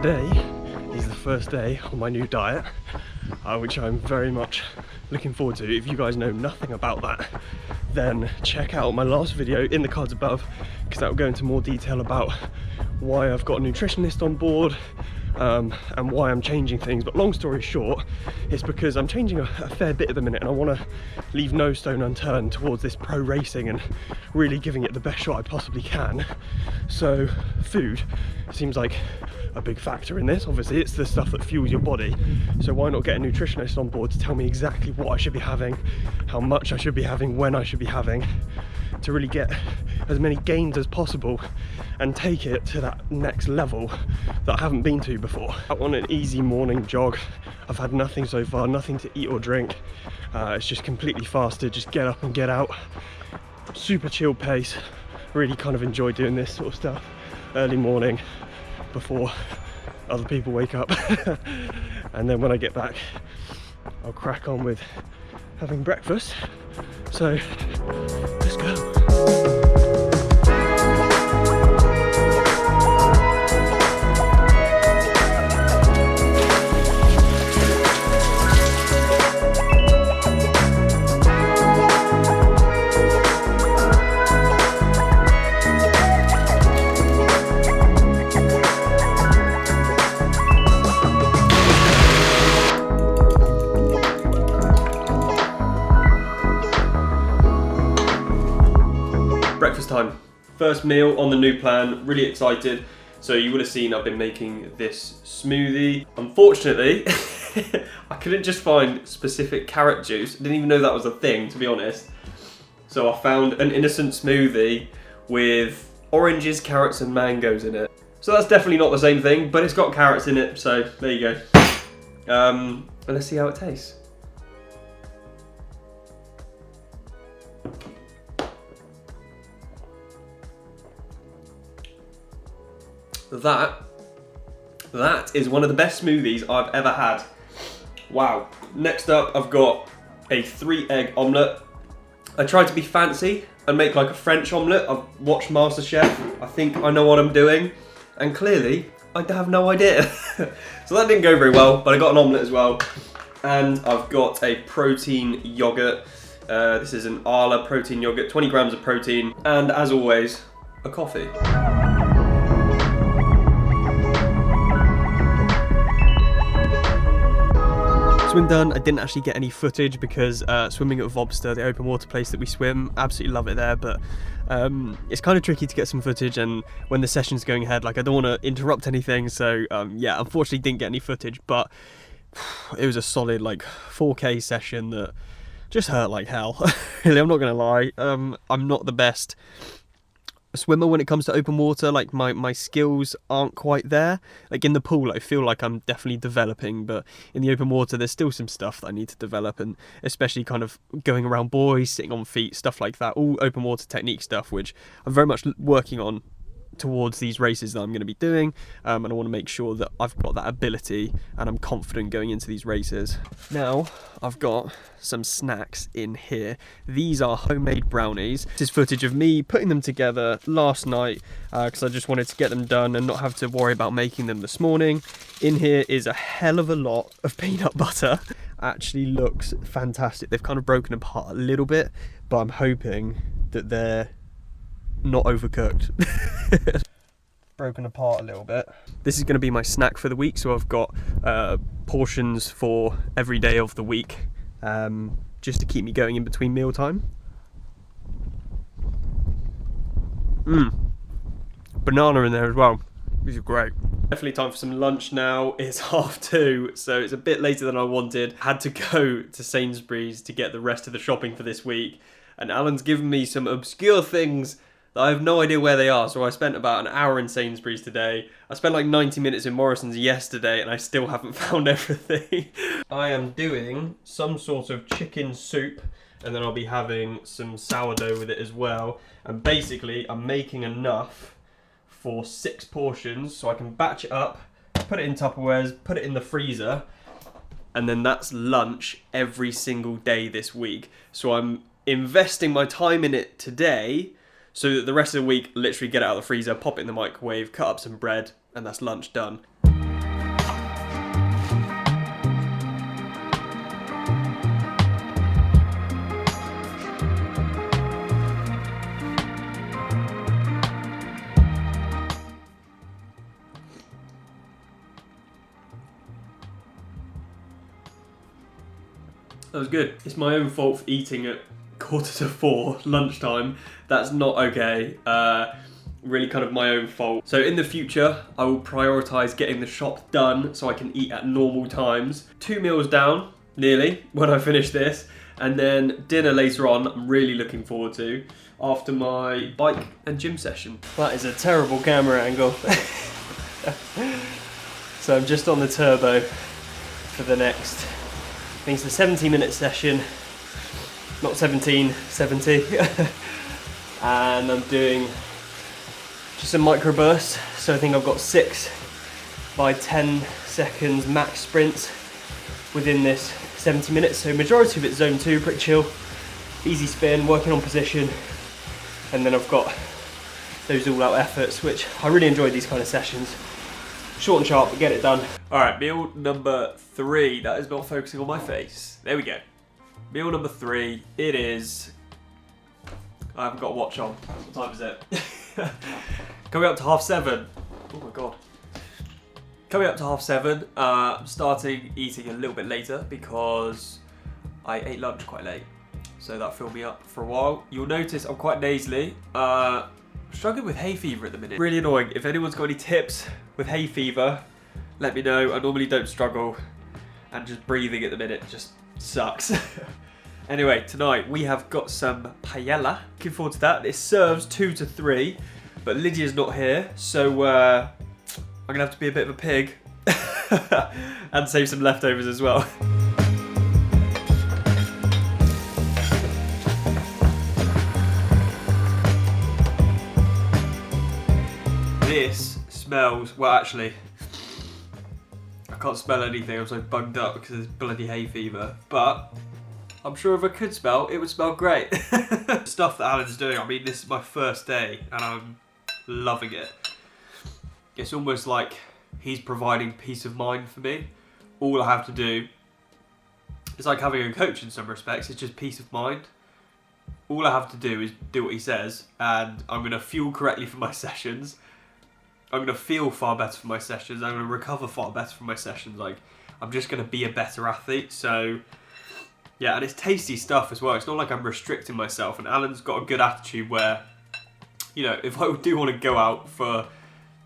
today is the first day on my new diet, which I'm very much looking forward to. If you guys know nothing about that, then check out my last video in the cards above, because that will go into more detail about why I've got a nutritionist on board and why I'm changing things. But long story short, it's because I'm changing a fair bit at the minute, and I want to leave no stone unturned towards this pro racing and really giving it the best shot I possibly can. So food seems like a big factor in this. Obviously it's the stuff that fuels your body, so why not get a nutritionist on board to tell me exactly what I should be having, how much I should be having, when I should be having, to really get as many gains as possible and take it to that next level that I haven't been to before. I want an easy morning jog. I've had nothing so far, nothing to eat or drink. It's just completely fasted, just get up and get out. Super chill pace. Really kind of enjoy doing this sort of stuff early morning before other people wake up. And then when I get back, I'll crack on with having breakfast. So let's go. Breakfast time. First meal on the new plan, really excited. So you would have seen I've been making this smoothie. Unfortunately, I couldn't just find specific carrot juice. I didn't even know that was a thing, to be honest. So I found an innocent smoothie with oranges, carrots and mangoes in it. So that's definitely not the same thing, but it's got carrots in it, so there you go. And let's see how it tastes. That is one of the best smoothies I've ever had. Wow. Next up, I've got a 3-egg omelette. I tried to be fancy and make like a French omelette. I've watched MasterChef. I think I know what I'm doing. And clearly, I have no idea. So that didn't go very well, but I got an omelette as well. And I've got a protein yogurt. This is an Arla protein yogurt, 20 grams of protein. And as always, a coffee. Swim done. I didn't actually get any footage because swimming at Vobster, the open water place that we swim, absolutely love it there, but it's kind of tricky to get some footage, and when the session's going ahead, like I don't want to interrupt anything, so yeah, unfortunately didn't get any footage, but it was a solid like 4K session that just hurt like hell. Really, I'm not gonna lie. I'm not the best swimmer when it comes to open water. Like my skills aren't quite there. Like in the pool I feel like I'm definitely developing, but in the open water there's still some stuff that I need to develop, and especially kind of going around buoys, sitting on feet, stuff like that, all open water technique stuff, which I'm very much working on towards these races that I'm going to be doing, and I want to make sure that I've got that ability and I'm confident going into these races. Now I've got some snacks in here. These are homemade brownies. This is footage of me putting them together last night because I just wanted to get them done and not have to worry about making them this morning. In here is a hell of a lot of peanut butter. Actually looks fantastic. They've kind of broken apart a little bit, but I'm hoping that they're not overcooked. Broken apart a little bit. This is going to be my snack for the week, so I've got portions for every day of the week, just to keep me going in between meal time. Banana in there as well. These are great. Definitely time for some lunch now. It's 2:30, so it's a bit later than I wanted. Had to go to Sainsbury's to get the rest of the shopping for this week, and Alan's given me some obscure things that I have no idea where they are, so I spent about an hour in Sainsbury's today. I spent like 90 minutes in Morrison's yesterday, and I still haven't found everything. I am doing some sort of chicken soup, and then I'll be having some sourdough with it as well. And basically, I'm making enough for 6 portions, so I can batch it up, put it in Tupperwares, put it in the freezer, and then that's lunch every single day this week. So I'm investing my time in it today, so that the rest of the week, literally get it out of the freezer, pop it in the microwave, cut up some bread, and that's lunch done. That was good. It's my own fault for eating at 3:45 lunchtime. That's not okay. Really kind of my own fault. So in the future, I will prioritise getting the shop done so I can eat at normal times. 2 meals down, nearly, when I finish this. And then dinner later on, I'm really looking forward to, after my bike and gym session. That is a terrible camera angle. So I'm just on the turbo for the next, I think it's the 70-minute session. Not 17, 70. And I'm doing just a micro burst. So I think I've got 6 by 10 seconds max sprints within this 70 minutes. So majority of it's zone 2, pretty chill. Easy spin, working on position. And then I've got those all-out efforts, which I really enjoy these kind of sessions. Short and sharp, but get it done. All right, meal number 3. That is not focusing on my face. There we go. Meal number 3. It is... I haven't got a watch on. What time is it? Coming up to 7:30. Oh my god. Coming up to 7:30. I'm starting eating a little bit later because I ate lunch quite late. So that filled me up for a while. You'll notice I'm quite nasally. Struggling with hay fever at the minute. Really annoying. If anyone's got any tips with hay fever, let me know. I normally don't struggle, and just breathing at the minute just sucks. Anyway, tonight we have got some paella. Looking forward to that. It serves 2 to 3, but Lydia's not here, so I'm gonna have to be a bit of a pig and save some leftovers as well. This smells, well actually, I can't smell anything, I'm so bugged up because there's bloody hay fever, but I'm sure if I could smell, it would smell great. The stuff that Alan's doing, I mean, this is my first day and I'm loving it. It's almost like he's providing peace of mind for me. All I have to do, it's like having a coach in some respects, it's just peace of mind. All I have to do is do what he says, and I'm going to fuel correctly for my sessions. I'm going to feel far better for my sessions. I'm going to recover far better from my sessions. Like, I'm just going to be a better athlete. So, yeah, and it's tasty stuff as well. It's not like I'm restricting myself. And Alan's got a good attitude where, you know, if I do want to go out for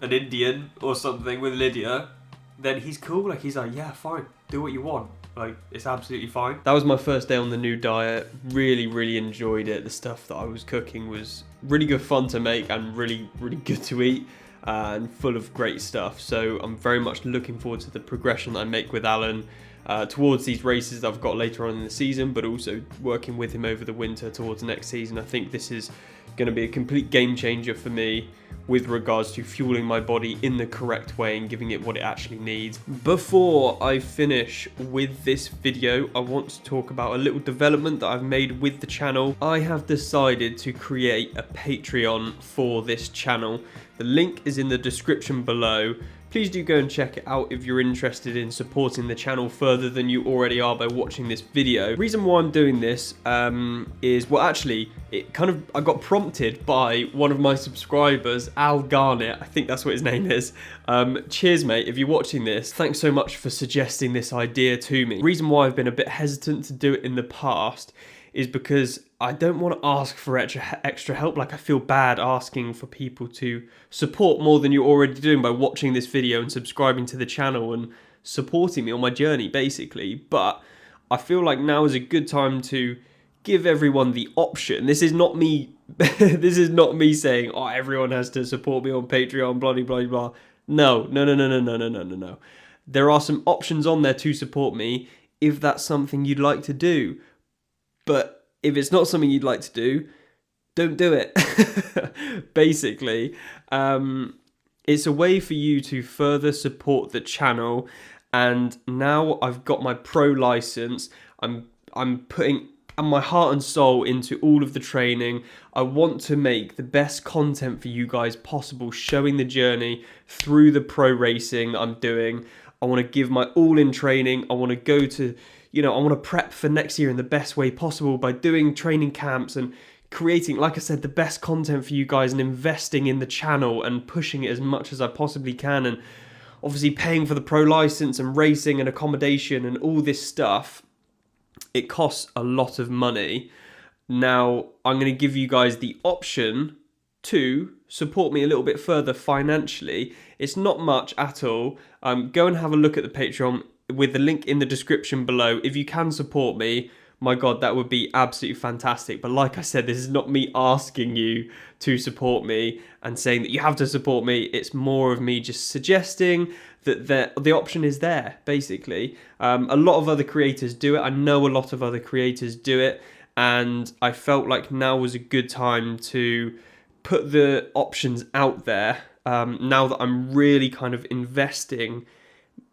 an Indian or something with Lydia, then he's cool. Like, he's like, yeah, fine, do what you want. Like, it's absolutely fine. That was my first day on the new diet. Really, really enjoyed it. The stuff that I was cooking was really good fun to make and really, really good to eat. And full of great stuff. So I'm very much looking forward to the progression that I make with Alan towards these races that I've got later on in the season, but also working with him over the winter towards next season. I think this is going to be a complete game changer for me with regards to fueling my body in the correct way and giving it what it actually needs. Before I finish with this video, I want to talk about a little development that I've made with the channel. I have decided to create a Patreon for this channel. The link is in the description below. Please do go and check it out if you're interested in supporting the channel further than you already are by watching this video. The reason why I'm doing this is, well, actually, I got prompted by one of my subscribers, Al Garnett, I think that's what his name is. Cheers, mate, if you're watching this. Thanks so much for suggesting this idea to me. The reason why I've been a bit hesitant to do it in the past is because I don't want to ask for extra help. Like, I feel bad asking for people to support more than you're already doing by watching this video and subscribing to the channel and supporting me on my journey, basically. But I feel like now is a good time to give everyone the option. This is not me this is not me saying, oh, everyone has to support me on Patreon, blah, blah, blah, blah. No. There are some options on there to support me if that's something you'd like to do. But if it's not something you'd like to do, don't do it. Basically, it's a way for you to further support the channel. And now I've got my pro license. I'm putting my heart and soul into all of the training. I want to make the best content for you guys possible, showing the journey through the pro racing that I'm doing. I want to give my all in training. I want to go to, I want to prep for next year in the best way possible by doing training camps and creating, like I said, the best content for you guys and investing in the channel and pushing it as much as I possibly can, and obviously paying for the pro license and racing and accommodation and all this stuff. it costs a lot of money. Now, I'm going to give you guys the option to support me a little bit further financially. It's not much at all. Go and have a look at the Patreon with the link in the description below. If you can support me, my God, that would be absolutely fantastic. But like I said, this is not me asking you to support me and saying that you have to support me. It's more of me just suggesting that the option is there, basically. A lot of other creators do it. I know a lot of other creators do it. And I felt like now was a good time to put the options out there. Now that I'm really kind of investing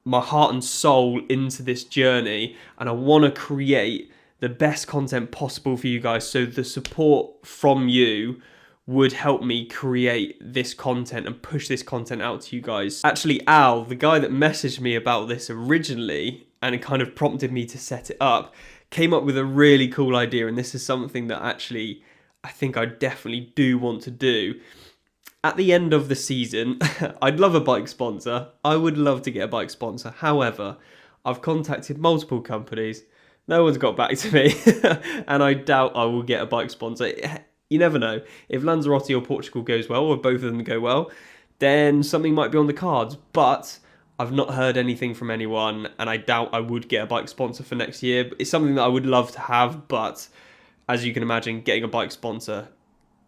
my heart and soul into this journey, and I want to create the best content possible for you guys, so the support from you would help me create this content and push this content out to you guys. Actually, Al, the guy that messaged me about this originally and it kind of prompted me to set it up, came up with a really cool idea, and this is something that actually I think I definitely do want to do. At the end of the season, I'd love a bike sponsor. I would love to get a bike sponsor. However, I've contacted multiple companies. No one's got back to me, and I doubt I will get a bike sponsor. You never know. If Lanzarote or Portugal goes well, or both of them go well, then something might be on the cards. But I've not heard anything from anyone, and I doubt I would get a bike sponsor for next year. It's something that I would love to have, but as you can imagine, getting a bike sponsor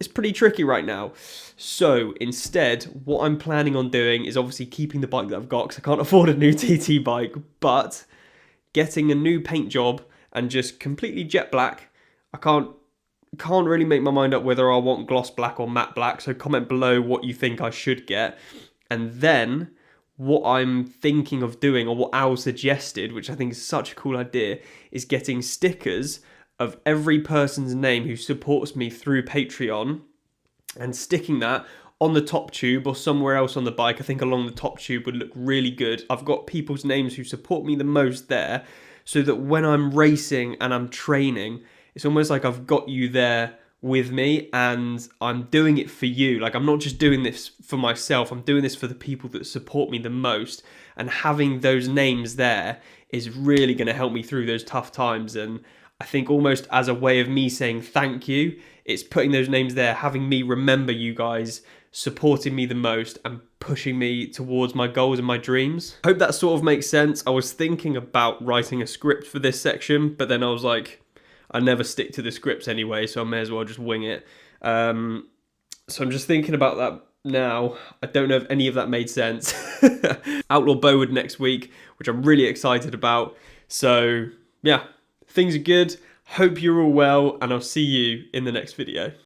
is pretty tricky right now. So instead, what I'm planning on doing is obviously keeping the bike that I've got, because I can't afford a new TT bike, but getting a new paint job and just completely jet black. I can't really make my mind up whether I want gloss black or matte black, so comment below what you think I should get. And then what I'm thinking of doing, or what Al suggested, which I think is such a cool idea, is getting stickers of every person's name who supports me through Patreon and sticking that on the top tube or somewhere else on the bike. I think along the top tube would look really good. I've got people's names who support me the most there, so that when I'm racing and I'm training, it's almost like I've got you there with me and I'm doing it for you. Like, I'm not just doing this for myself, I'm doing this for the people that support me the most, and having those names there is really going to help me through those tough times. And I think almost as a way of me saying thank you, it's putting those names there, having me remember you guys supporting me the most and pushing me towards my goals and my dreams. Hope that sort of makes sense. I was thinking about writing a script for this section, but then I was like, I never stick to the scripts anyway, so I may as well just wing it. So I'm just thinking about that now. I don't know if any of that made sense. Outlaw Bowood next week, which I'm really excited about. So yeah, things are good. Hope you're all well, and I'll see you in the next video.